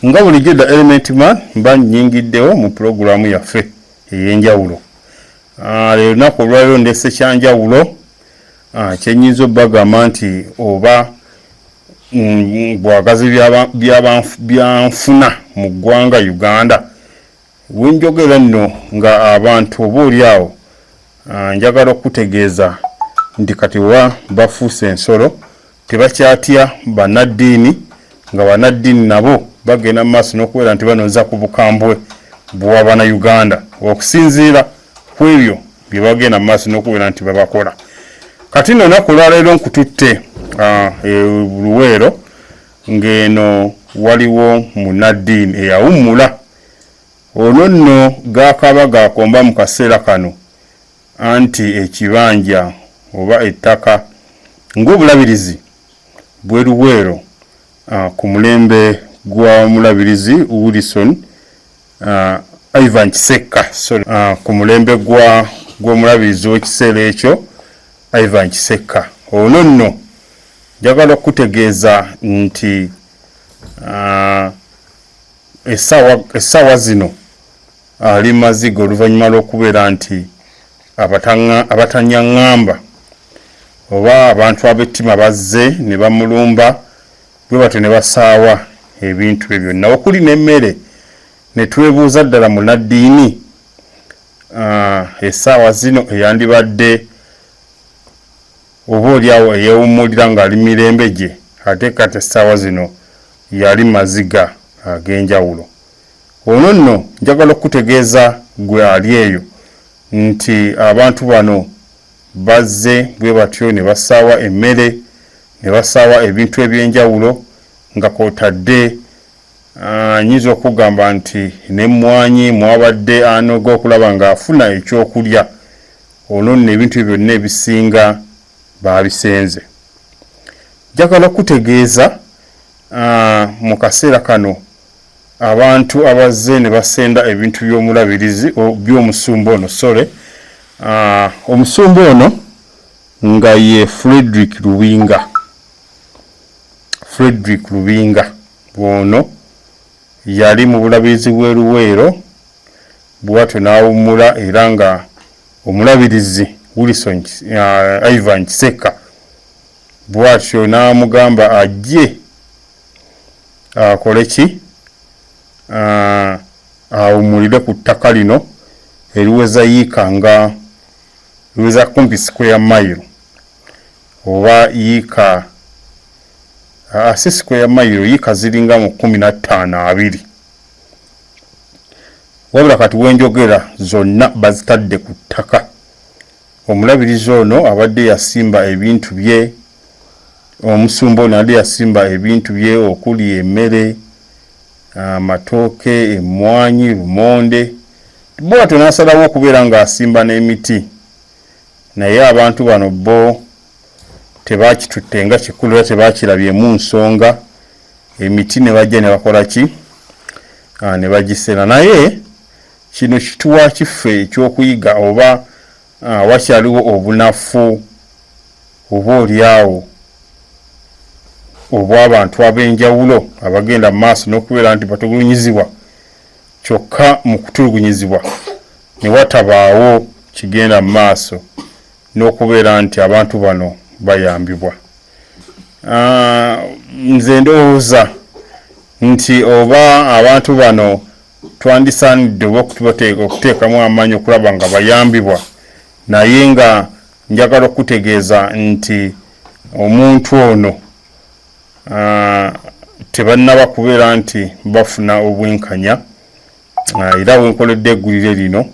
nga bulijjo da Element Man mba nnyingiddewo mu pulogulaamu yaffe ey'enjawulo. Leero lunaku olwaliro ndese kyanjawulo kyennyinza obbagamba nti oba bwagazi byanfuna mu ggwanga Uganda. Wenjogera nno nga abantu oboolyawo njagala okutegeeza nti kati wa bafuuse ensolo tebakyatya bannaddiini, nga bannaddiini nabo bagenda mu maaso n'okubeera nti banooza ku bukambwe bw'Abannayuganda okusinziira ku ebyo bye bagenda mu maaso n'okubeera nti babakola. Kati nno naku olwaleero nkututte Luweero ng'eno waliwo munnaddiini eyawummula. Ono nno gaakaba gaakomba mu kaseera kano anti ekibanja oba ettaka ng'obulabirizi bw'e Luweero ku mulembe gwa mulabirizi Wilson Ivan Kisekka, ku mulembe gw'omulabirizi w'ekiseera ekyo Ivan Kisekka. Ono nno njagala okutegeeza nti essaawa zino ali maziga oluvannyuma lw'okubeera nti abatanyaŋŋamba oba abantu ab'ettima bazze ne bamulumba bwe batyo ne basaawa ebintu bye byonna okuli n'emmere. Ne twebuuza ddala munnaddiini essaawa zino eyandibadde oboolyawo eyeewummulira ng'ali mirembe gye, ate kati essaawa zino yali maziga ag'enjawulo. Ono nno njagala okutegeeza gwe ali eyo nti abantu bano bazze bwe batyo ne basaawa emmere, ne basaawa ebintu eby'enjawulo nga kw'otadde nyiza okugamba nti n'emmwanyi mwabadde anoga okulaba ng'afuna ekyokulya. Ono nno ebintu ebyo byonna ebisinga baabisenze. Njagala okutegeeza mu kaseera kano abantu abazze ne basenda ebintu by'omulabirizi by'omusumba ono omusumba ono nga ye Frederick Lubinga. Ono yali mu bulabirizi bw'e Luweero bw'atyo n'awummula era nga omulabirizi Wilson Ivan Kisekka bw'atyo n'amugamba ajje akole ki awummulire ku ttaka lino eriweza liweza kumpi square mile oba yiika si square mile yiika ziringa mu 15-20. Wabula kati wenjogera zonna bazitadde ku ttaka. Omulabirizi ono abadde yasimba ebintu bye, omusumba ono abadde yasimba ebintu bye okuli emmere, amatooke, emmwanyi, lumonde. Bw'atyo n'asalawo okubeera ng'asimba n'emiti. Naye abantu bano bo tebaakitutte nga kikulu era tebaakirabyemu nsonga. Emiti ne bajja ne bakola ki? Ne bagisera. Naye kino kituwa kiffe ekyokuyiga oba wakyaliwo obunafu oboolyawo obw'abantu ab'enjawulo abagenda mu maaso n'okubeera nti batulugunyizibwa, kyokka mu kutulugunyizibwa ne watabaawo kigenda mu maaso n'okubeera nti abantu bano bayambibwa. Nze ndowooza nti oba abantu bano twandisaanidde oba okuteekamu amaanyi okulaba nga bayambibwa, naye nga njagala okutegeeza nti omuntu ono tebannaba kubeera nti bafuna obwenkanya. Era wenkoledde eggulire lino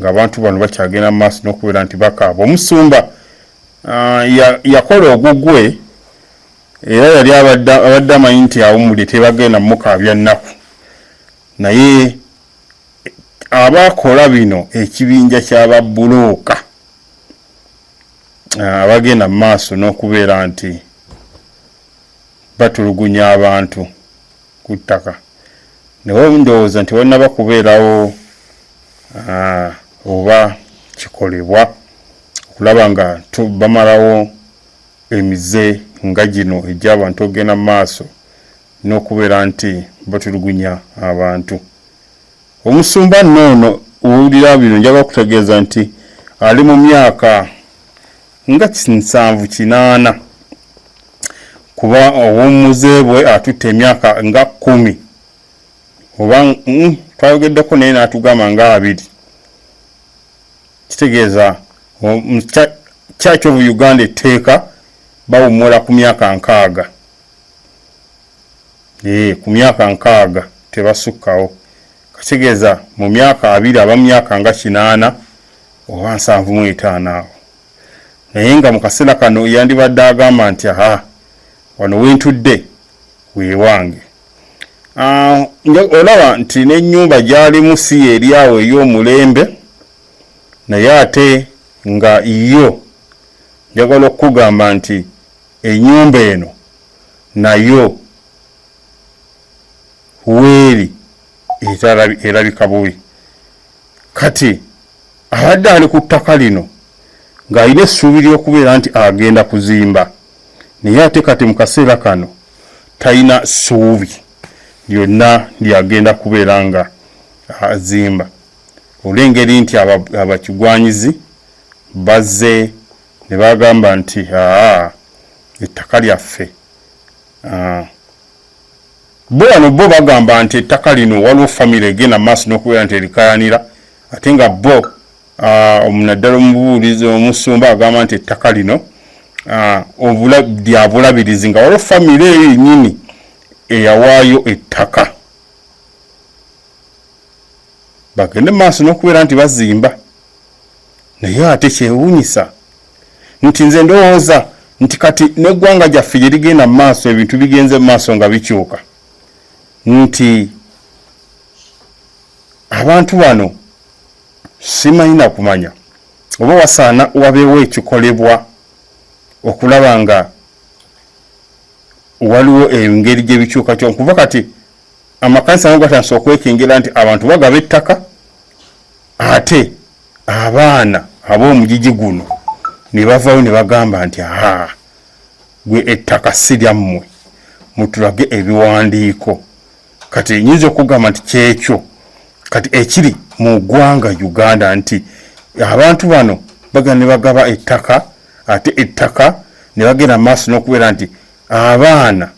ng'abantu bano bakyagenda mu maaso n'okubeera nti bakaaba. Omusumba yakola ogugwe era yali abadde amanyi nti awummulye tebagenda mukaabya nnaku. Naye abakola bino ekibinja ky'ababulooka abagenda mu maaso n'okubeera nti batulugunya abantu ku ttaka, naye ndowooza nti wannaba kubeerawo oba kikolebwa okulaba nga bamalawo emize nga gino egy'abantu okugenda mu maaso n'okubeera nti batulugunya abantu. Omusumba nnono owulira bino njaga kutegeeza nti ali mu myaka nga 7-8 kuba ow'omuze bwe atutte emyaka nga 10 oba twayogeddeko naye n'atugamba nga 2. Kitegeeza Church of Uganda etteeka bawummula ku myaka 6. Ku myaka 6 tebasukkawo. Kitegeeza mu myaka 2 aba myaka nga 8 oba 75 awo. Naye nga mu kaseera kano yandibadde agamba nti wano wentudde weewange. Olaba nti n'ennyumba gy'alimu si eri awo ey'omulembe, naye ate nga yo njagala okugamba nti ennyumba eno nayo weeri erabika bubi. Kati abadde ali ku ttaka lino ng'alina essuubi ly'okubeera nti agenda kuzimba, naye ate kati mu kaseera kano talina ssuubi lyonna lyagenda kubeera nga azimba. Olw'engeri nti abakigwanyizi bazze ne bagamba nti ettaka lyaffe. Bo bagamba nti ettaka lino waliwo famire egenda maaso n'okubeera nti erikayanira, ate nga bo omunaddala omubuulizi omusumba agamba nti ettaka lino lya bulabirizi, nga waliwo famire eyo yennyini eyawaayo ettaka bagende maaso n'okubeera nti bazimba. Naye ate kyewuunyisa nti nze ndowooza nti kati n'eggwanga gyaffe gye ligenda maaso ebintu bigenze maaso nga bikyuka, nti abantu bano simanyi na kumanya oba wasaana wabeewo ekikolebwa okulaba nga waliwo engeri gye bikyuka kyo. Kuva kati amakanisa nago gatandise okwekengera nti abantu bagaba ettaka, ate abaana ab'omugigi guno ne bavaayo ne bagamba nti gwe ettaka si lyammwe, mutulage ebiwandiiko. Kati nyinza okugamba nti kyekyo kati ekiri mu ggwanga Uganda, nti abantu bano bagenda ne bagaba ettaka, ate ettaka ne bagenda maaso n'okubeera nti abaana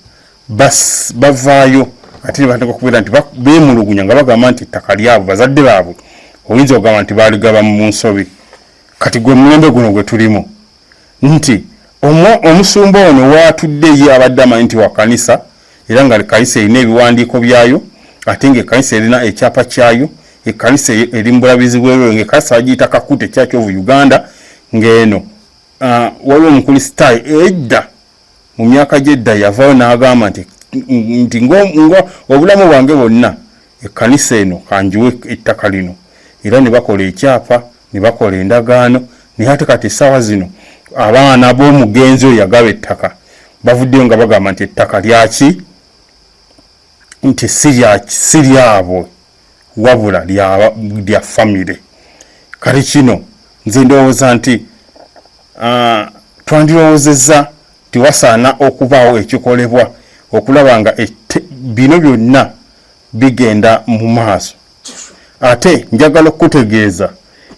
bavaayo ate ne batandika okubeera nti beemulugunya nga bagamba nti ettaka lyabwe bazadde baabwe oyinza okugamba nti baaligaba mu nsobi. Kati gwe mulembe guno gwe tulimu nti omusumba ono waatudde ye abadde amanyi nti wa kanisa, era nga kanisa erina ebiwandiiko byayo, ate nga kanisa erina ekyapa kyayo, ekanisa eri mu bulabizi bw'ebweru, nga kanisa bagiyita Kakute Church of Uganda. Ng'eno waliwo omukristaayo edda mu myaka gy'edda yavaayo n'agamba nti obulamu bwange bwonna ekkanisa eno kanjiwe ettaka lino, era ne bakola ekyapa ne bakola endagaano. Naye ate kati essaawa zino abaana b'omugenzi oyo yagaba ettaka bavuddeyo nga bagamba nti ettaka lyaki, nti si lyabwe wabula lya famire. Kale kino nze ndowooza nti twandirowoozezza tiwasaana okubaawo ekikolebwa okulaba nga bino byonna bigenda mu maaso. Ate njagala okutegeeza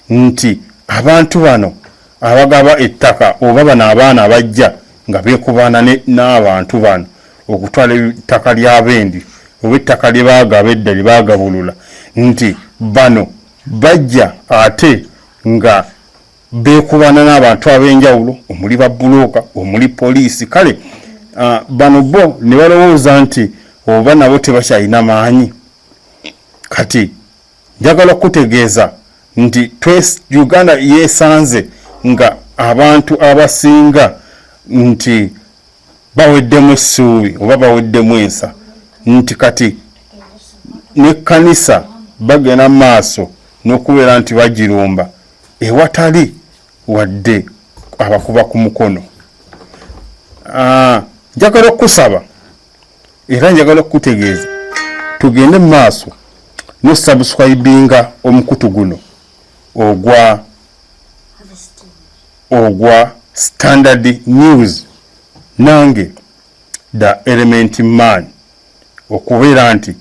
nti abantu bano abagaba ettaka oba bano abaana abajja nga beekubaana n'abantu bano okutwala ettaka ly'abendi oba ettaka lye baagaba edda lye baagabulula, nti bano bajja ate nga beekubaana n'abantu ab'enjawulo, omuli babbulooka, omuli poliisi. Kale bano bo ne balowooza nti oba nabo tebakyalina maanyi. Kati njagala okutegeeza nti Uganda yeesanze nga abantu abasinga nti baweddemu essuubi oba baweddemu ensa, nti kati n'ekkanisa bagenda maaso n'okubeera nti bagirumba ewatali wadde abakuba ku mukono. Njagala okusaba era njagala okutegeeza tugende mu maaso n'osubscribinga omukutu guno ogwa Standard News, nange The Element Man, okubeera nti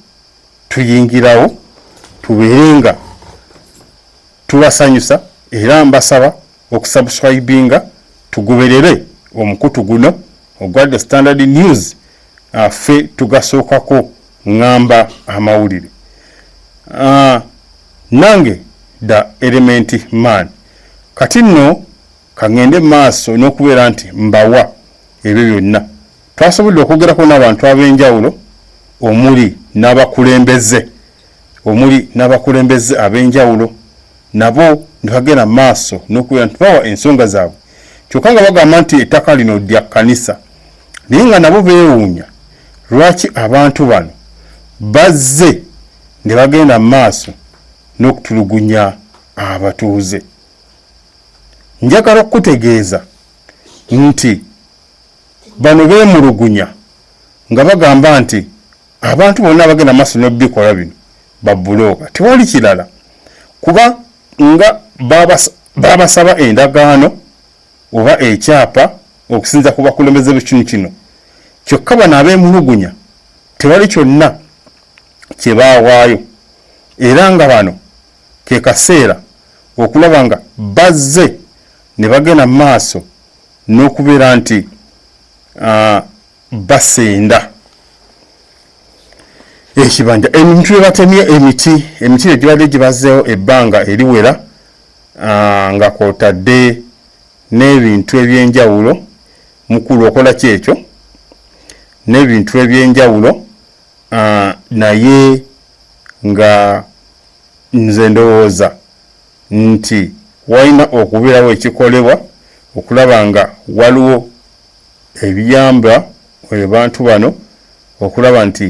tuyingirawo tubeerenga tubasanyusa era mbasaba okusubscribinga tugoberere omukutu guno ogwa The Standard News ffe tugasookako ngamba amawulire nange The Element Man kati nno kangende maaso n'okubeera nti mbawa ebyo byonna twasobodde okwogerako n'abantu ab'enjawulo omuli n'abakulembeze ab'enjawulo nabo ne bagenda maaso n'okubeera nti bawa ensonga zaabwe kyokka nga bagamba nti ettaka lino lya kkanisa naye nga nabo beewuunya lwaki abantu bano bazze ne bagenda maaso n'okutulugunya abatuuze. Njagala okutegeeza nti bano beemulugunya nga bagamba nti abantu bonna abagenda maaso n'ebikola bino babbulooka tewali kirala kuba nga babasaba endagaano oba ekyapa okusinza ku bakulembeze b'ekitundu kino kyokka bano abeemulugunya tewali kyonna kye baawaayo era nga bano ke kaseera okulaba nga bazze ne bagenda maaso n'okubeera nti basenda ekibanja emintu ebatemye emiti egibadde gibazzeewo ebbanga eriwera nga kwotadde n'ebintu ebyenjawulo mukulu okola kyekyo n'ebintu ebyenjawulo naye nga nze ndowooza nti walina okubeerawo ekikolebwa okulaba nga waliwo ebiyamba abantu bano okulaba nti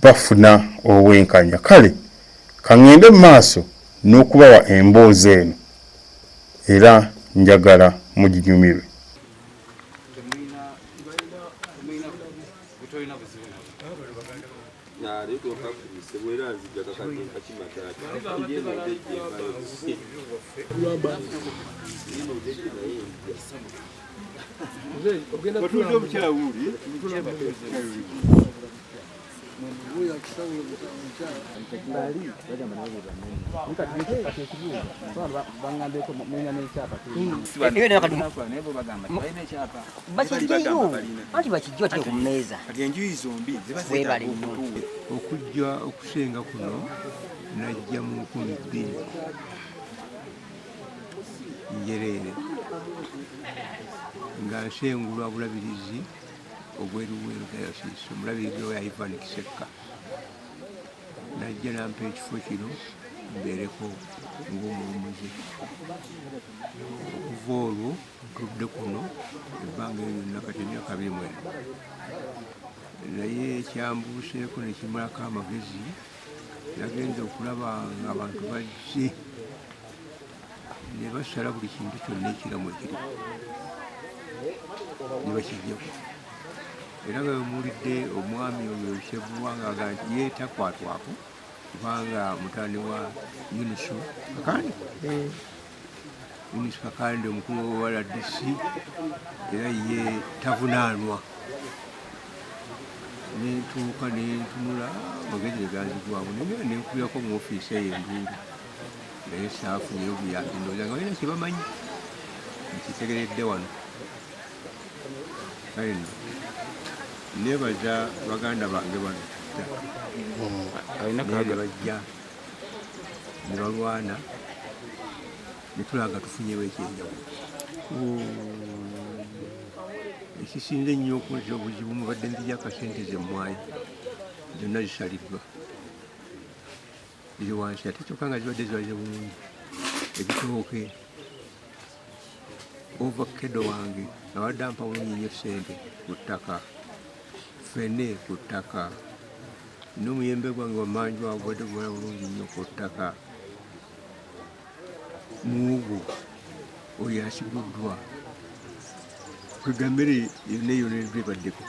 bafuna obwenkanya kale kangende mu maaso n'okubawa emboozi eno era njagala muginyumirwe. Okujja okusenga kuno najja mu 12 njereere nga nsengulwa bulabirizi obweruweru dayosisi omulabirizi wa Ivan Kisekka najja nampa ekifo kino mbeereko ng'omulumuzi okuva olwo ntudde kuno ebbanga eryo lyonna kati emyaka 24 naye ekyambuuseeko ne kimulako amagezi nagenze okulaba ng'abantu bajje ne basala buli kintu kyonna ekiramu ekiri ne bakijjako era nga wemuwulidde omwami oyo Lusevuwa ng'aga nti ye takwatwako kubanga mutani wa Yunusu Kakande omukulu wa RDC era ye tavunaanwa nentuuka nentunula magezi neganzigwamu naye nenkubirako mu ofiisi eyo enduulu naye saafunyeyo buyambi ndowooza nga balina kyebamanyi nkitegeredde wano kale nno nebaza baganda bange bano naye ne bajja ne balwana ne tulaga tufunyewo ekyenjawulo ekisinze ennyo okunzira obuzibu mubadde nzija akasente zemmwayo zonna zisaliddwa ziri wansi ate kyokka nga zibadde zibaze bulungi ebitooke ovakedo wange abadde ampa bulungi nnyo sente ku ttaka ffene ku ttaka n'omuyembe gwange wamanju wagwadde gubala bulungi nnyo ku ttaka muwogo oyo asiguddwa kwegambere yonna yonna ebaddeko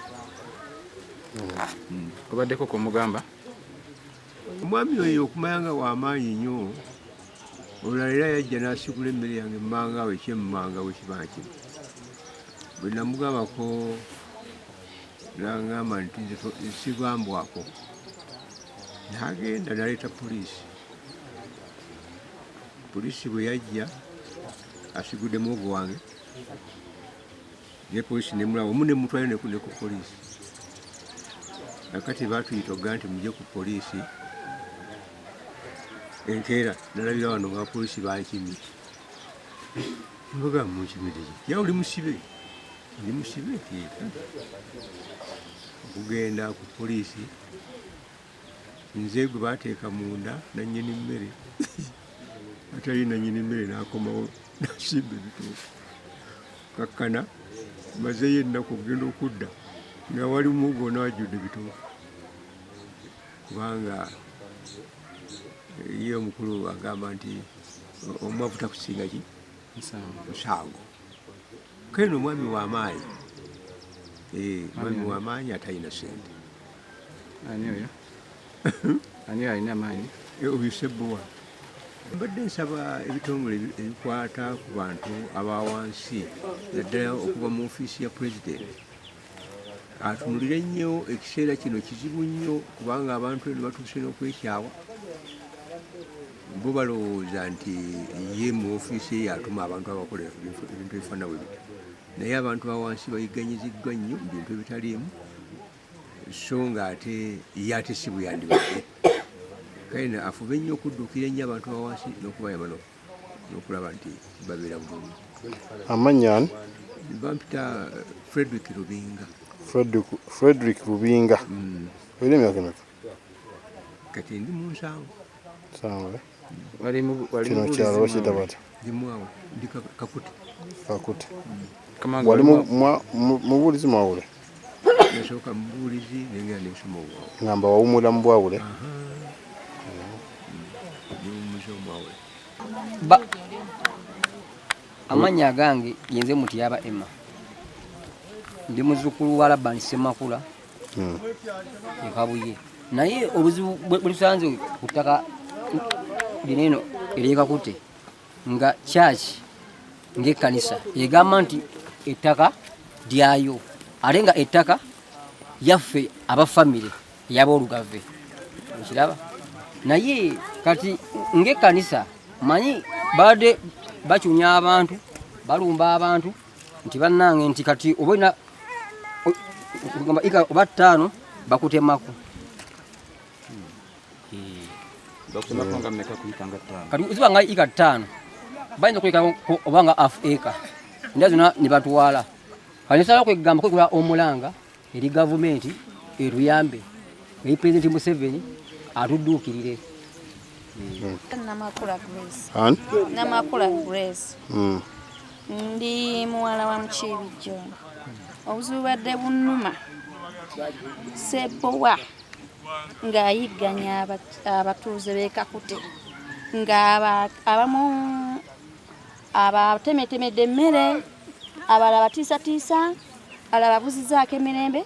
kubaddeko kumugamba omwami oyo okumanya nga w'amaanyi nnyo olulala era yajja n'asigula emmere yange emmanga we ekyemmanga we kiba kino bwe namugambako n'aŋŋamba nti nze sigambwako n'agenda n'aleeta poliisi bwe yajja asigudde muwogo wange ye poliisi nemulaba omu nemutwale ne ku poliisi akati baatuyita okugaa nti mujje ku poliisi enkeera nalabira wano nga poliisi bankimye mbaga munkimideki ya oli musibe ndi musibe okugenda ku poliisi nze gwe baateeka munda nannyini mmere atali nannyini mmere n'akomawo nasimba ebituufu kakkana mazeyo ennaku okugenda okudda nga wali mugo nawajjudde ebituufu kubanga ye omukulu agamba nti omwavu takusinga ki musango kale no omwami w'amaanyi mwami w'amaanyi atalina sente ani oyo ani alina amaanyi obisebbuwa mbadde nsaba ebitongole ebikwata ku bantu abawansi naddala okuva mu ofiisi ya pulezidenti atunulire nnyo ekiseera kino kizibu nnyo kubanga abantu eno batuuse n'okwekyawa bo balowooza nti ye mu ofiisi ye yatuma abantu abakola ebintu ebifaana bwe bityo naye abantu bawansi bayiganyiziddwa nnyo mu bintu ebitaliimu so nga ate ye ate si bwe yandibadde kale afube nnyo okudduukira ennyo abantu bawansi n'okubayamba n'okulaba nti babeera bulungi. Amannya ani? Bampita Frederick Rubinga. Frederick Rubinga. Olina emyaka emeka? Kati ndi mu nsanvu. Nsanvu. Kino kyalo bakiyita bata? Ndi mwawo ndi Kakute. Kakute. Wali mubuulizi Mwawule? Nasooka mubuulizi nengera n'ensoma obwawo. Ngamba wawumula mu Bwawule? Amannya agange yenze Mutiyaba Emma. Ndi muzzukulu wa Labani Ssemakula. Ekabuye. Naye obuzibu bulisanze ku ttaka lineno eryekakute nga church ng'ekkanisa egamba nti ettaka lyayo ate nga ettaka yaffe abafamire ey'aboolugave ekiraba naye kati ng'ekkanisa manyi badde bacunya abantu balumba abantu nti bannange nti kati oba olina oba ttaano bakutemako kati ziba nga ika ttaano bayinza okuleka obanga half acre nda zonna ne batwala kati nsala kwegamba kwegula omulanga eri gavumenti eruyambe eri Pulezidenti Museveni atudduukirire. Namakula Grace. Ani? Namakula Grace. Ndi muwala wa Mukiibi John. Obuzibu bwadde bunnuma Ssebbowa ng'ayigganya abatuuze b'e Kakute nga abamu abatemetemedde emmere abalala batiisatiisa abalala babuzizaako emirembe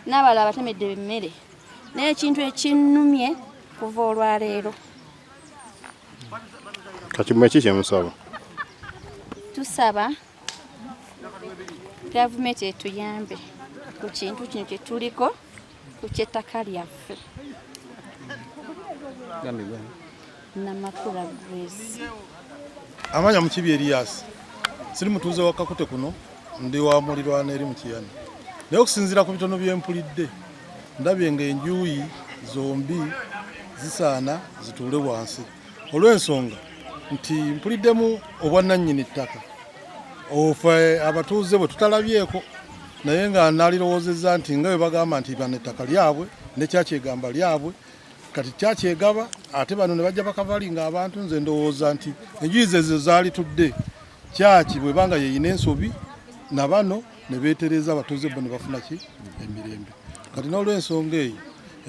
n'abalala batemedde emmere naye ekintu ekinnumye kuva olwaleero kati mmwe ki kye musaba? Tusaba gavumenti etuyambe ku kintu kino kye tuliko ku ky'ettaka lyaffe. Namakula Grace. Amanya Mukiibi Elias. Siri mutuuze wa Kakute kuno ndi wa mulirwana eri mu Kiyana. Naye okusinziira ku bitono by'empulidde ndabye ng'enjuuyi zombi zisaana zituule wansi olw'ensonga nti mpuliddemu obwannannyini ttaka ofe abatuuze bwe tutalabyeko naye nga nalirowoozezza nti nga bwe bagamba nti bano ettaka lyabwe ne kyakyegamba lyabwe kati kyakyegaba ate bano ne bajja bakavalinga abantu nze ndowooza nti enjuuyi zezo zaali tudde kyaki bwe banga yeyina ensobi na bano ne beetereza abatuuze bo ne bafuna ki emirembe kati n'olw'ensonga eyo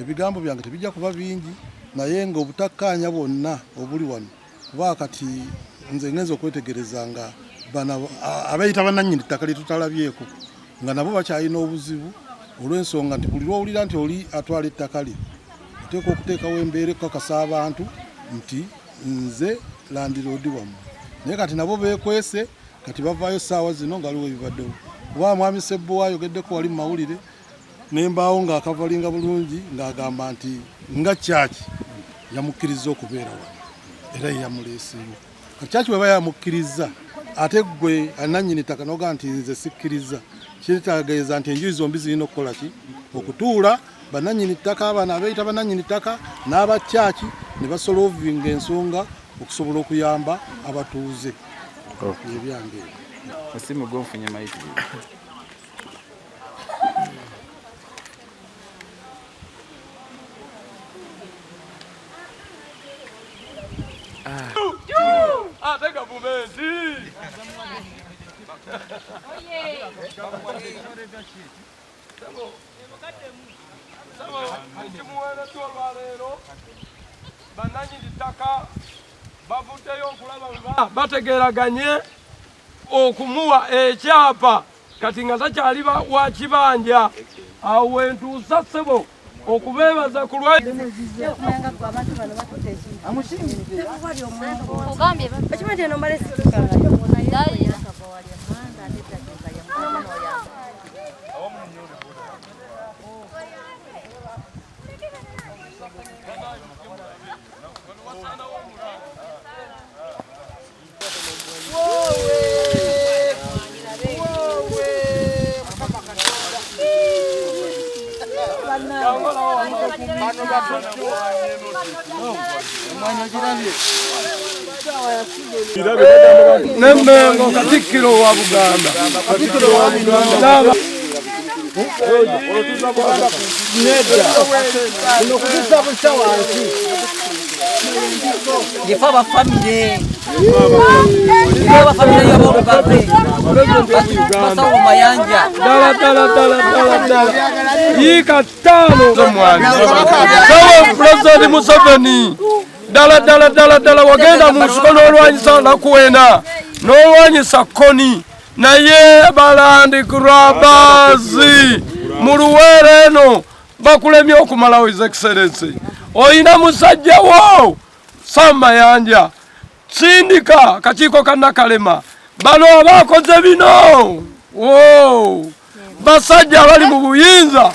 ebigambo byange tebijja kuba bingi naye nga obutakkaanya bwonna obuli wano kuba kati nze ngenza okwetegereza nga bano abayita bannannyini ttaka lye tutalabyeko nga nabo bakyalina obuzibu olw'ensonga nti buli lwowulira nti oli atwala ettaka lye oteeka okuteekawo embeera ekukakasa abantu nti nze landiroodi wammwe naye kati nabo beekwese kati bavaayo ssaawa zino nga aliwo ebibaddewo kuba mwami Ssebbowa ayogeddeko wali mu mawulire nembaawo ng'akavalinga bulungi ng'agamba nti nga kyaki yamukkiriza okubeera wano era yamuleeseewo kati bweba yamukkiriza ate gwe ananyini ttaka noga nti nze sikkiriza kitegeeza nti enjuyi zombi zirina okukola ki okutuula bananyini ttaka abaana abeeyita bananyini ttaka n'abakyaki ne basolovinga ensonga okusobola okuyamba abatuuze ebyange Musimu gw'ofunye maiki. Ate gavumenti kimuweereddwa olwaleero bannannyini ttaka bavuddeyo okulaba bategeeraganye okumuwa ekyapa kati nga takyali wa kibanja awo wentuusa ssebo okubeebaza ku lwa Nemmengo Katikkiro wa Buganda. Yefaba family y'Obugabe Basawo Mayanja Dala Yika ttano z'omwami Sawa President Museveni dala wagenda mu nsiko n'olwanyisa nakuwena n'olwanyisa Koni naye balandi grabazi mu Luweero eno bakulemye okumalawo His Excellency oyina musajja wo Sam Mayanja sindika kakiiko ka Nakalema bano abakoze bino basajja abali mu buyinza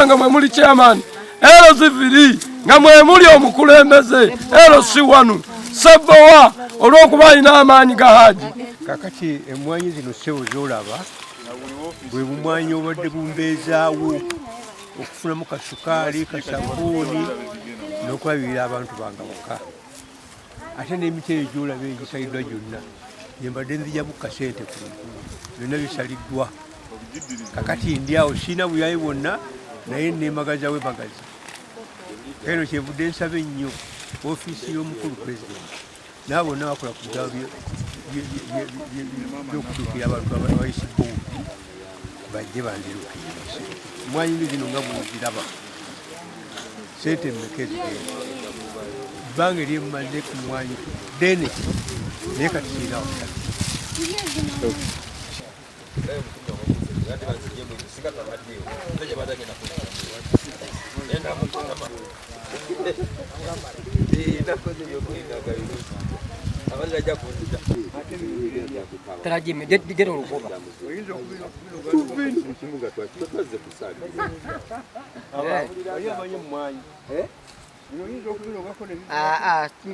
nga mwe muli chairman LC3 nga mwe muli omukulembeze LC1 Sebowa olw'okuba alina amaanyi ga Haji kakati emmwanyi zino ssebo z'olaba bwe bumwanyi obadde bumbeezaawo okufunamu kasukaali kasabuuni n'okulabirira abantu bange bokka ate n'emiti eyo gy'olaba egisaliddwa gyonna yembadde nzijamu kasente ku byonna bisaliddwa kakati ndi awo sirina buyayi bwonna naye neemagazawo emagazi eno kyevudde nsaba ennyo ofiisi y'omukulu pulezidenti naabo bonna bakola ku byalo by'okutuukira abantu abayisi boodi bajje bandirukire mwanyi zino nga bweziraba sente mmeka ezigenda ebbanga eryemmaze ku mwanyi ddene naye kati sirinawo Tarajime dero lugoba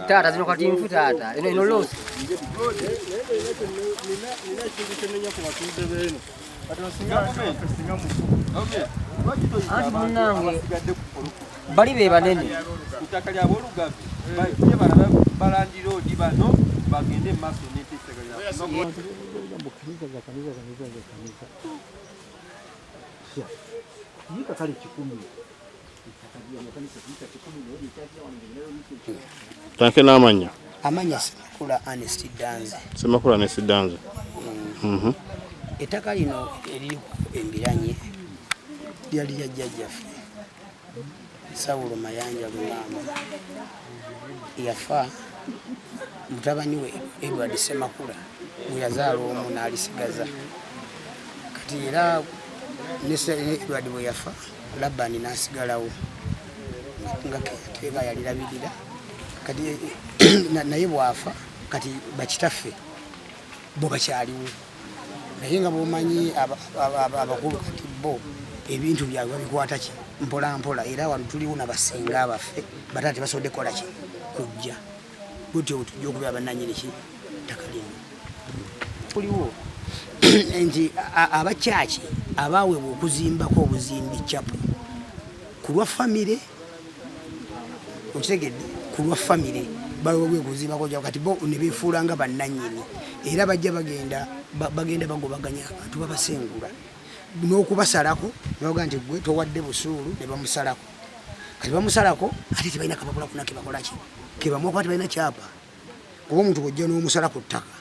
tata zino kati nfu tata ino losi munange bali be banene itaka lya Bolugabe balandira odi bano bagende maaso n'etteeka Tanke n'amanya amanya Semakula Ernest Danze. Semakula Ernest Danze. Ettaka lino eriri embiranye lyali lya jjajjaffe Sawulo Mayanja Lumaama yafa mutabani we Edward Semakula bwe yazaala omu n'alisigaza kati era Edward bwe yafa Labani n'asigalawo nga keyateeka yalirabirira kati naye bwafa kati bakitaffe bo bakyaliwo naye nga bwomanyi abakulu kati bo ebintu byabwe babikwata ki mpola mpola era wano tuliwo n'abasenga abaffe batata tebasobodde kukola ki kujja butyo tujja okubeera bannannyini ki ttaka lino kuliwo nti abakyaki abaweebwa okuzimbako obuzimbi capu ku lwa famire okitegedde ku lwa famire baweebwa okuzimbako kati bo ne beefuula nga bannannyini era bajja bagenda bagobaganya abantu babasengula n'okubasalako bavuga nti gwe towadde busuulu ne bamusalako kati bamusalako ate tebalina kapapula kuna kebakolaki kebamuwakuba tebalina kyapa kuba omuntu bwojja n'omusala ku ttaka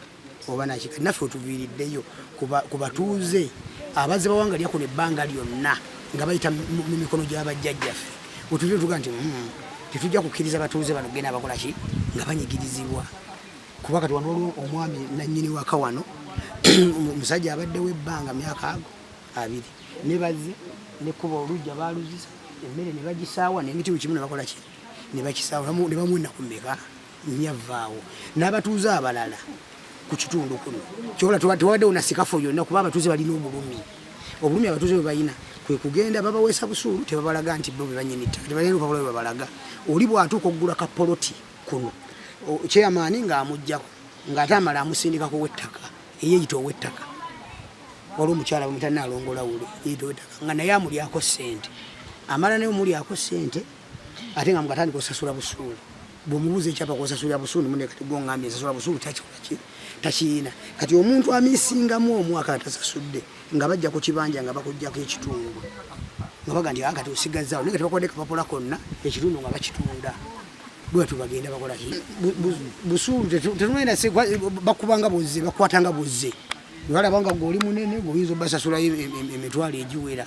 oba naki kati naffe otuviiriddeyo ku batuuze abazze bawanga lyako nebbanga lyonna nga bayita mu mikono gy'abajjajjaffe wetuviire tuga nti tetujja kukkiriza batuuze bano genda bakolaki nga banyigirizibwa kuba kati wano olwo omwami nannyini waka wano omusajja abaddewo ebbanga myaka ago 2 ne bazze nekuba olujja baluzisa emmere ne bagisaawa n'emitimu kimu ne bakola ki ne bakisaawa ne bamwena ku mmeka nyavaawo n'abatuuze abalala ku kitundu kuno kyobola tewaddewo na sikafo yonna kuba abatuuze balina obulumi abatuuze bwe balina kwe kugenda babaweesa busuulu tebabalaga nti bo bebanyini ttaka tebalina lupapula bwe babalaga oli bw'atuuka okugula kapoloti kuno kyeyamaani ng'amugjako ng'ate amala amusindikako w'ettaka eyeyita ow'ettaka waliwo omukyala bwemutalina alongola wule yeyita ow'ettaka nga naye amulyako ssente amala naye omulyako ssente ate nga mugatandika osasula busuulu bw'omubuuza ekyapa kwosasulira busuulu mune kati gw'oŋŋambye nsasula busuulu takiina kati omuntu amiisingamu omwaka atasasudde nga bajja ku kibanja nga bakuggyako ekitundu nga baga nti kati osigazzaawo naye kati bakodde kapapula konna ekitundu nga bakitunda bwetyo bagenda bakolaki busuulu tetugenda bakubanga buzze bakwatanga buzze balabanga gweoli munene gweoyinza obasasulayo emitwalo egiwera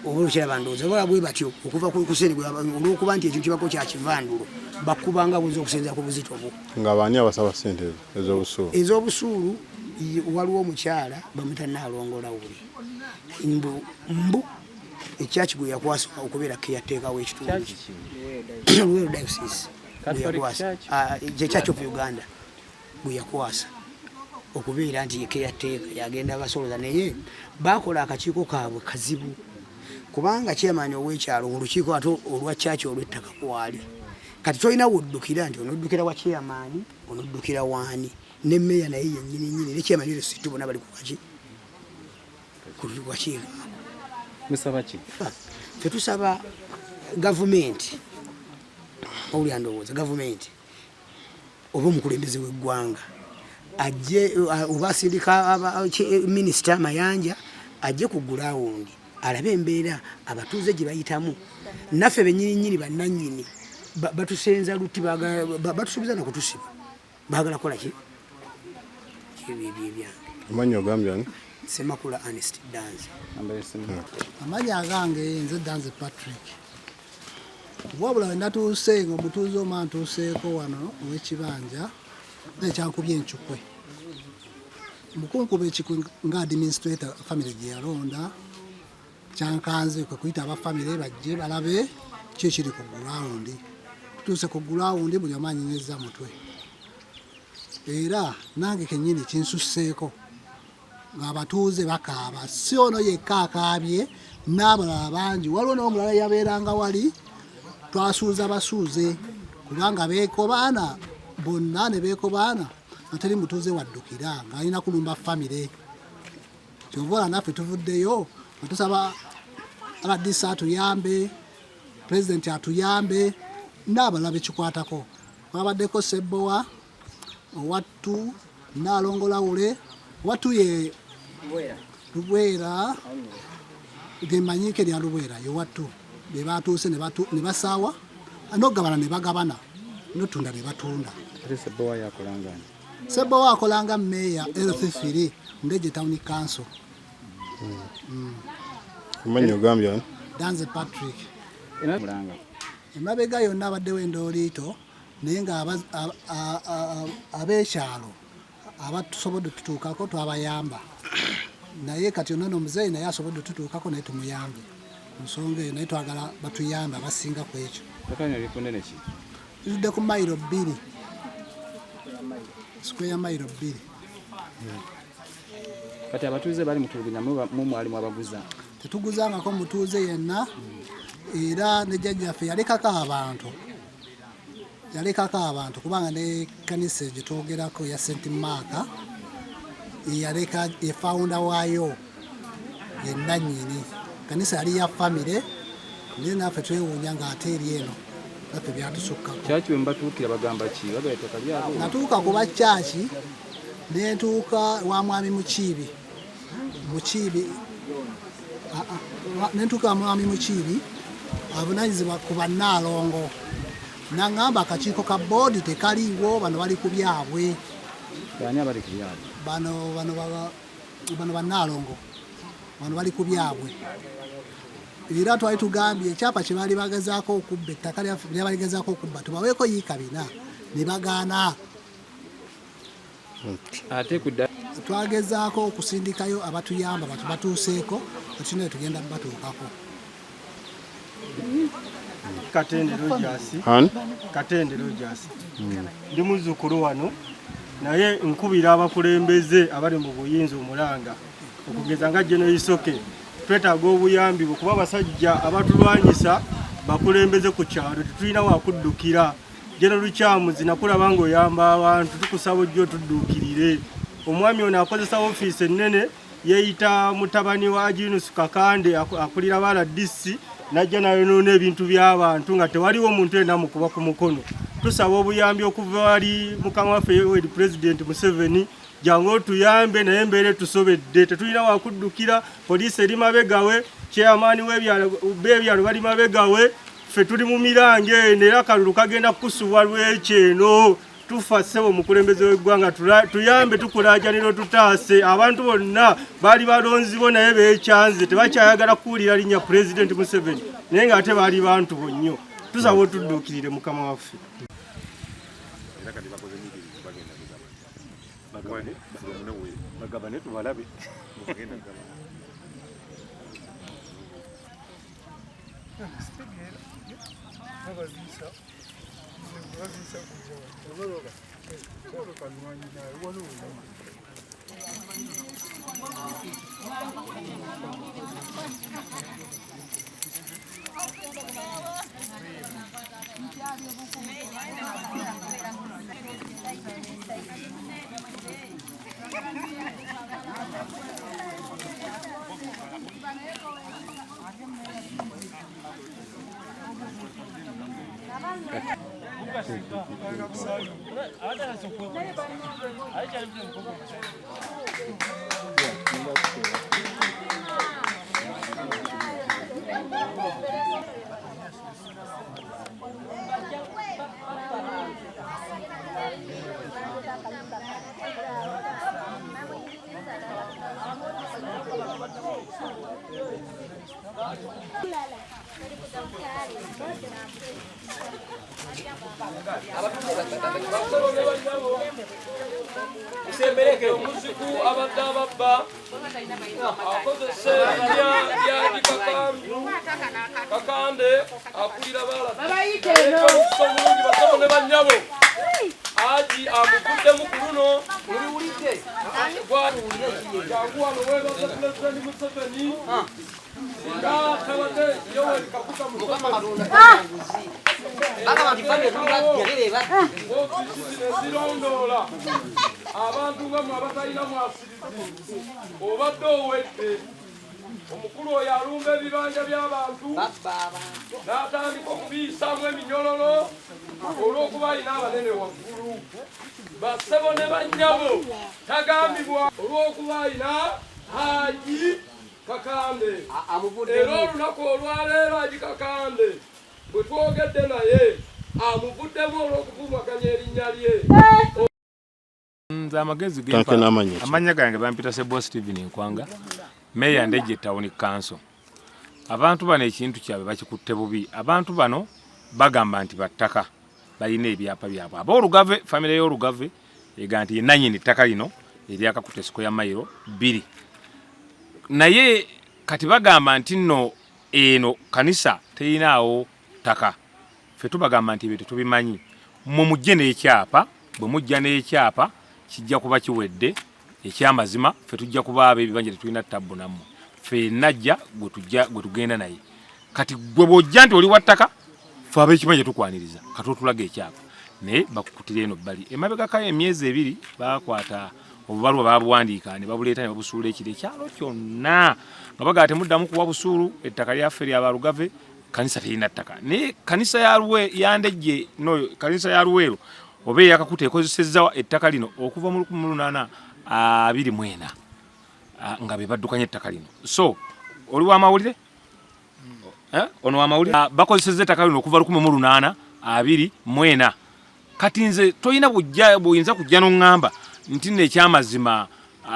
oba olukiraba ndowooza oba bwe batyo okuva ku kusene olw'okuba nti ekintu kibako kya kivandulo bakubanga buzze okusinza ku buzito bwo nga baani abasaba ssente ez'obusuulu waliwo omukyala bamutanaalongola wuli mbu ekyaki gwe yakwasa okubeera keyateekawo ekitundu Luweero Diocese Church of Uganda gwe yakwasa okubeera nti keyateeka yagenda basoloza naye bakola akakiiko kaabwe kazibu kubanga chairman ow'ekyalo mu lukiiko ate olwa kyaki olw'ettaka kwali kati tolina woddukira nti onoddukira wa chairman onoddukira waani ne meya naye yennyini ne chairman yero situ bonna bali kukaki kukiiko musaba ki tetusaba gavumenti owulira ndowooza gavumenti oba omukulembeze w'eggwanga ajje oba asindika minisita Mayanja ajje ku gulawundi alabe embeera abatuuze gye bayitamu naffe bennyininyini bannannyini batusenza luti batusuubiza na kutusiba baagala kukola ki ebyange amanyi ogambye ani Semakula Ernest Danze amanyi agange nze Danze Patrick wabula wenatuuse ng'omutuuze oma ntuuseeko wano ow'ekibanja nekyankubye encukwe mukunkuba ekikwe nga administrator family gye yalonda kyankanze kwe kuyita abafamile bajje balabe ki ekiri ku gulawundi tutuuse ku gulawundi buli amanyinyiza mutwe era nange kennyini kinsusseeko ng'abatuuze bakaaba si ono yekka akaabye n'abalala bangi waliwo n'omulala yabeeranga wali twasuuza basuuze kubanga beekobaana bonna ne beekobaana ateri mutuuze waddukira ng'alina kulumba famire kyova naffe tuvuddeyo atusaba RDC atuyambe pulezidenti atuyambe n'abalala bekikwatako wabaddeko Sebowa owattu Naalongolawule wattu ye Luweera gemanyike lya Luweera ye wattu be batuuse ne basaawa n'okugabana ne bagabana n'otunda ne batunda Sebowa yakolanga Sebowa akolanga meya LC3 Ndejje Town Council amanyi ogambye ani Danze Patrick emabega yonna abaddewo endooliito naye nga ab'ekyalo abatusobodde tutuukako twabayamba naye kati ono omuzeeyi naye asobodde tutuukako naye tumuyambe ku nsonga eyo naye twagala batuyambe abasinga ku ekyo tutudde ku mayiro 2 sikweya mayiro 2 kati abatuuze bali mutulugunya mu mwalimu abaguza tetuguzangako mutuuze yenna era ne jjajjaffe yalekako abantu kubanga ne kanisa gye twogerako ya St. Mark yaleka efawunda waayo yenannyini kanisa yali ya famire naye naffe twewuunya ng'ate eri eno naffe byatusukkako. Kyaki bwe mbatuukira bagamba ki? Bagala ettaka lyabo. Natuuka ku bakyaki ne ntuuka wa mwami Mukiibi ne ntuuka wa mwami Mukiibi avunaanyizibwa ku bannaalongo n'aŋŋamba akakiiko ka boodi tekaliiwo, bano bali ku byabwe. Baani abali ku byabwe? Bano bannaalongo bano bali ku byabwe. Era twali tugambye ekyapa kye baali bagezaako okubba, ettaka lye baligezaako okubba tubaweeko yiika 4 ne bagaana. Ate kudda twagezaako okusindikayo abatuyamba batuuseeko ekino tugenda batuukako. Katende Rogers ndi muzzukulu wano naye nkubira abakulembeze abali mu buyinza omulanga okugeza nga General Isoke twetaaga obuyambi kuba abasajja abatulwanyisa bakulembeze ku kyalo tetulina wakuddukira. General Kyamuzi nakulaba ng'oyamba abantu, tukusaba ojjo tudduukirire. Omwami ono akozesa ofiisi ennene yeeyita mutabani wa Jinus Kakande akulira bala DC najja nayonoona ebintu by'abantu nga tewaliwo omuntu yenna mukuba ku mukono. Tusaba obuyambi okuva wali mukama waffe Yoweri President Museveni jangu otuyambe naye embeera tusobedde tetulina wakuddukira. Poliisi eri mabegawe, chairman w'ebyalo bali mabegawe, ffe tuli mu mirange era akalulu kagenda kukusubwa lw'ekyeno. Tufa ssebo mukulembeze w'eggwanga tuyambe tukulaajanira tutaase. Abantu bonna baali balonzi bo naye beekyanze tebakyayagala kuwulira linnya President Museveni naye ng'ate baali bantu bonnyo. Tusaba otudduukirire mukama waffe. Bagabane tubalabe. Usembeleke umusiku abadababa akozese Kakande akulira bala somulungi basabone banyabo aji amukudde mukuluno muliwulidde jangu wano webaza President Museveni nga tabadde Yoweri Kaguta Museveni zirondoola abantu nga mwe abatalina mwasirizi obadde owedde. Omukulu oyo alumba ebibanja by'abantu n'atandika okubiyisaamu eminyololo olw'okuba alina abanene waggulu. Bassebo ne bannyabo tagambibwa olw'okuba alina Haji Kakande. Era olunaku olwaleero Haji Kakande bwe twogedde naye amuvuddemu olw'okuvumaganya erinnya lye. Nze amagezi gempa amanya gange bampita Sebo Steven Nkwanga Meya Ndejje Town Council. Abantu bano ekintu kyabwe bakikutte bubi. Abantu bano bagamba nti battaka balina ebyapa byabwe. Aboolugave famire y'olugave ega nti yenanyini ttaka lino eryakakutte Square Mile 2. Naye kati bagamba nti nno eno kanisa teyinaawo ttaka. Ffe tubagamba nti ebyo tetubimanyi. Mujje n'ekyapa, bwe mujja n'ekyapa kijja kuba kiwedde ekyamazima. Ffe tujja kuba ab'ebibanja tetulina ttabbu nammwe. Ffe najja gwe tugenda naye. kati gwe bw'ojja nti oli wattaka fe ab'ekimanya tukwaniriza kati otulaga ekyapa naye bakukutira eno bbali emabegakayo emyezi 2 bakwata obubalwa babuwandiika ne babuleeta ne babusuula ekiro ekyalo kyonna nga bagaa temuddamu kuwa busuulu ettaka lyaffe lyabalugave kanisa terina ttaka naye kanisa yandejje no kanisa ya Luweero oba eyakakuta ekozesezza ettaka lino okuva mu 1824 nga be baddukanya ettaka lino so oli wa mawulire ono wa mawulire bakozesezza ettaka lino okuva 1824 kati nze toyina buyinza kujja n'oŋŋamba nti nekyamazima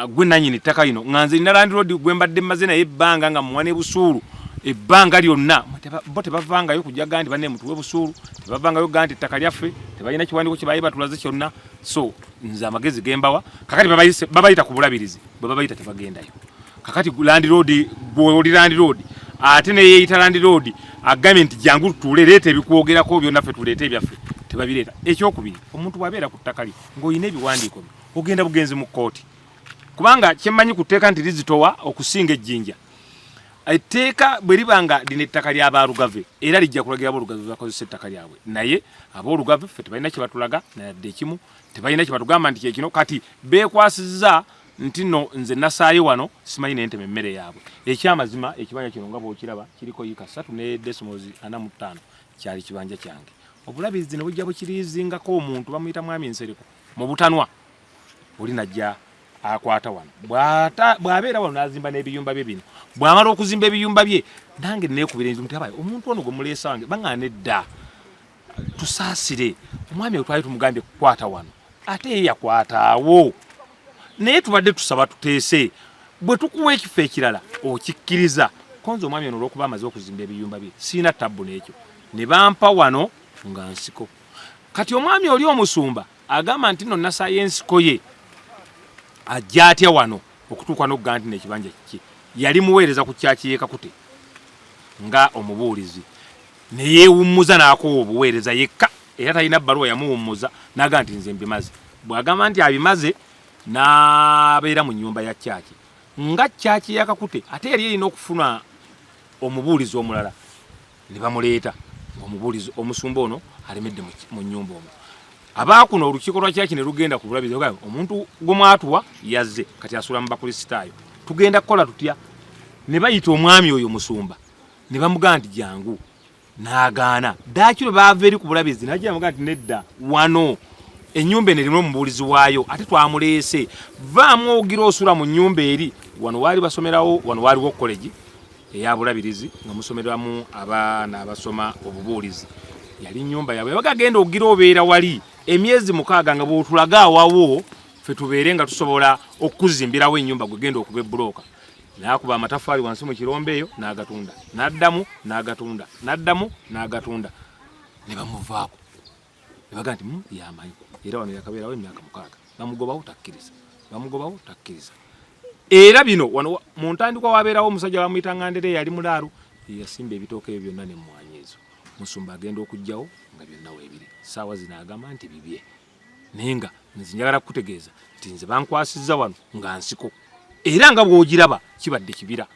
gwe nanyini ettaka lino nga nze nina Land Road gwe mbadde mmaze naye ebbanga nga muwa ne busuulu ebbanga lyonna bo tebavangayo kujja gandi banne mutuwe busuulu tebavangayo gandi ettaka lyaffe tebalina kiwandiiko kye baali batulaze kyonna so nze amagezi gembawa kakati babayita ku bulabirizi bwe babayita tebagendayo kakati Land Road gwoli Land Road ate neyeeyita Land Road agambye nti jangu tutuule leeta ebikwogerako byonna ffe tuleete ebyaffe tebabireeta ekyokubiri omuntu bw'abeera ku ttaka lye ng'olina ebiwandiiko byo ogenda bugenzi mu kkooti kubanga kyemmanyi ku tteeka nti lizitowa okusinga ejjinja etteeka bwe libanga lino ettaka ly'abalugave era lijja kulagira aboolugave bakozesa ettaka lyabwe naye aboolugave ffe tebalina kye batulaga nadde ekimu tebalina kye batugamba nti kyekino kati beekwasizza nti no nze nasaayo wano simanyi nentema emmere yaabwe ekyamazima ekibanja kino nga bw'okiraba kiriko yiika 3 ne decimals 45 kyali kibanja kyange obulabirizi ne bujja bukiriizingako omuntu bamuyita mwami Nsereko mu butanwa oli najja akwata wano bw'abeera wano n'azimba n'ebiyumba bye bino bw'amala okuzimba ebiyumba bye nange neekubira enju nti abaye omuntu ono gwe muleesa wange baŋŋaana edda tusaasire omwami oyo twali tumugambye kukwata wano ate ye yakwataawo naye tubadde tusaba tuteese bwe tukuwa ekifo ekirala okikkiriza konza omwami ono olw'okuba amaze okuzimba ebiyumba bye siina tabbu n'ekyo ne bampa wano nga nsiko kati omwami oli omusumba agamba nti no nasaayo ensiko ye ajja atya wano okutuuka n'okugamba nti n'ekibanja kiki yali muweereza ku kyaki yeekakute nga omubuulizi ne yeewummuza n'akowa obuweereza yekka era talina bbaluwa yamuwummuza n'agamba nti nze mbimaze bw'agamba nti abimaze n'abeera mu nnyumba ya kyaki nga kyaki yakakute ate yali erina okufuna omubuulizi omulala ne bamuleeta omubuulizi omusumba ono alemedde mu nnyumba omwo abaakuno olukiiko lwa kyaki ne lugenda ku bulabizi omuntu gwe mwatuwa yazze kati asula mu bakulisitaayo tugenda kukola tutya ne bayita omwami oyo musumba ne bamugamba nti jangu n'agaana daakiro baava eri ku bulabizi najja bamugamba nti nedda wano ennyumba eno erimu omubuulizi waayo ate twamuleese vaamu ogira osula mu nnyumba eri wano waali basomerawo wano waaliwo kolegi eya bulabirizi nga musomeramu abaana abasoma obubuulizi yali nnyumba yaabwe bagagenda ogira obeera wali emyezi 6 nga bw'otulaga awawo ffe tubeere nga tusobola okuzimbirawo ennyumba gwe genda okuba ebbulooka n'akuba amatafaali wansi mu kirombe eyo n'agatunda n'addamu n'agatunda n'addamu n'agatunda ne bamuvaako ne baga nti yamanyi era wano yakabeerawo emyaka 6 bamugobawo takkiriza era bino wano mu ntandikwa wabeerawo omusajja bamuyita Ngandere yali mulaaru yasimba ebitooke ebyo byonna n'emmwanyi ezo musumba agenda okujjawo nga byonna weebiri saawa zino agamba nti bibye naye nga nze njagala kukutegeeza nti nze bankwasizza wano nga nsiko era nga bw'ogiraba kibadde kibira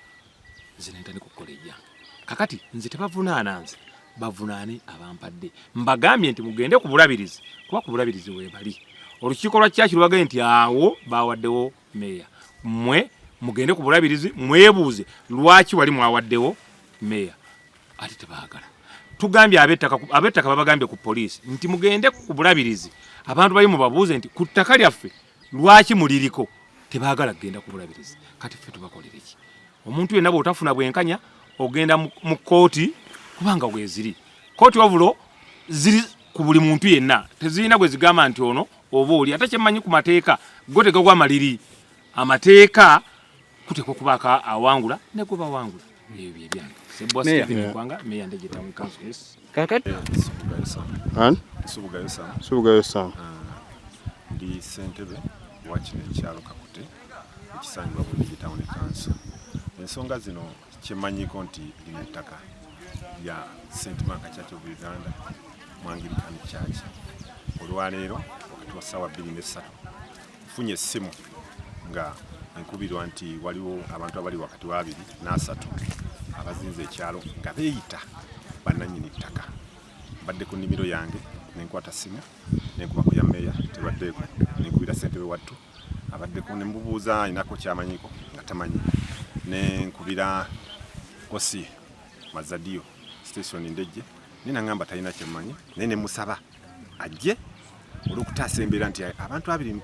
nze nentandika okukola ejjange kakati nze tebavunaana nze bavunaane abampadde mbagambye nti mugende ku bulabirizi kuba ku bulabirizi weebali olukiiko lwa kyaki lwagaye nti awo bawaddewo meeya mmwe mugende ku bulabirizi mwebuuze lwaki wali mwawaddewo meeya ate tebaagala tugambye abettaka babagambye ku poliisi nti mugende ku bulabirizi abantu bali mubabuuze nti ku ttaka lyaffe lwaki muliriko tebaagala kugenda ku bulabirizi kati ffe tubakolere ki omuntu yenna bw'otafuna bwenkanya ogenda mu kkooti kubanga weziri kooti ovulo ziri ku buli muntu yenna tezirina gwe zigamba nti ono oba oli ate kyemmanyi ku mateeka go tegagwa maliri amateeka kutekwa okubaaka awangula ne gwe bawangula ebyo byebyange Sebwa Stephen Nkwanga meya Ndejje Town Council yes kakati Subugayo Sam ndi Ssentebe wa kino ekyalo Kakute ekisangibwa mu Ndejje Town Council ensonga zino kyemmanyiko nti lino ettaka lya St. Mark Church of Uganda mu Anglican Church olwaleero wakati wa ssaawa 2:03 nfunye essimu nga enkubirwa nti waliwo abantu abali wakati wa 2 na 3 abazinze ekyalo nga beeyita bannannyini ttaka. Mbadde ku nnimiro yange nenkwata simu nenkuba ku ya meeya tebaddeeko, nenkubira ssentebe wattu abaddeko, ne mbubuuza ayinako kyamanyiko nga tamanyi, nenkubira osi Mazadiyo station Ndejje naye nangamba talina kyemmanyi, naye ne musaba ajje olw'okutaasa embeera nti abantu 230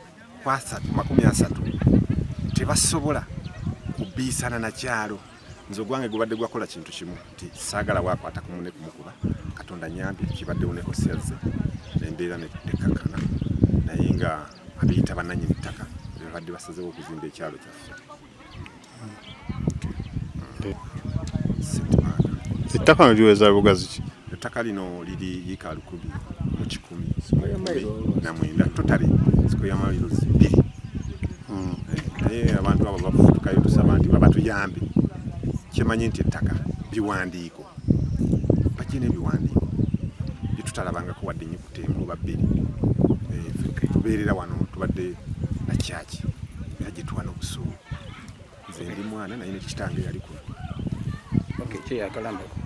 tebasobola kubiisana na kyalo. Nze ogwange gubadde gwakola kintu kimu nti saagala waakwata ku munne kumukuba, Katonda nyambye kibaddewo ne kosi yazze embeera ne tekkakkana, naye nga abiyita bannannyini ttaka babadde basazeewo okuzimba ekyalo kyaffe. Ettaka liweza bugazi ki? Ettaka lino liri yiika 10,119 totally sikweya mailo 2. Naye abantu abo bafutukayo tusaba nti babatuyambe. Kyemanyi nti ettaka biwandiiko, bajje n'ebiwandiiko bitutalabangako wadde ennyukuta emu oba 2. Tubeerera wano tubadde na kyaki era gye tuwana obusuulu. Nze ndi mwana naye ne kitange yali kuno. Okay, kye yakalambako.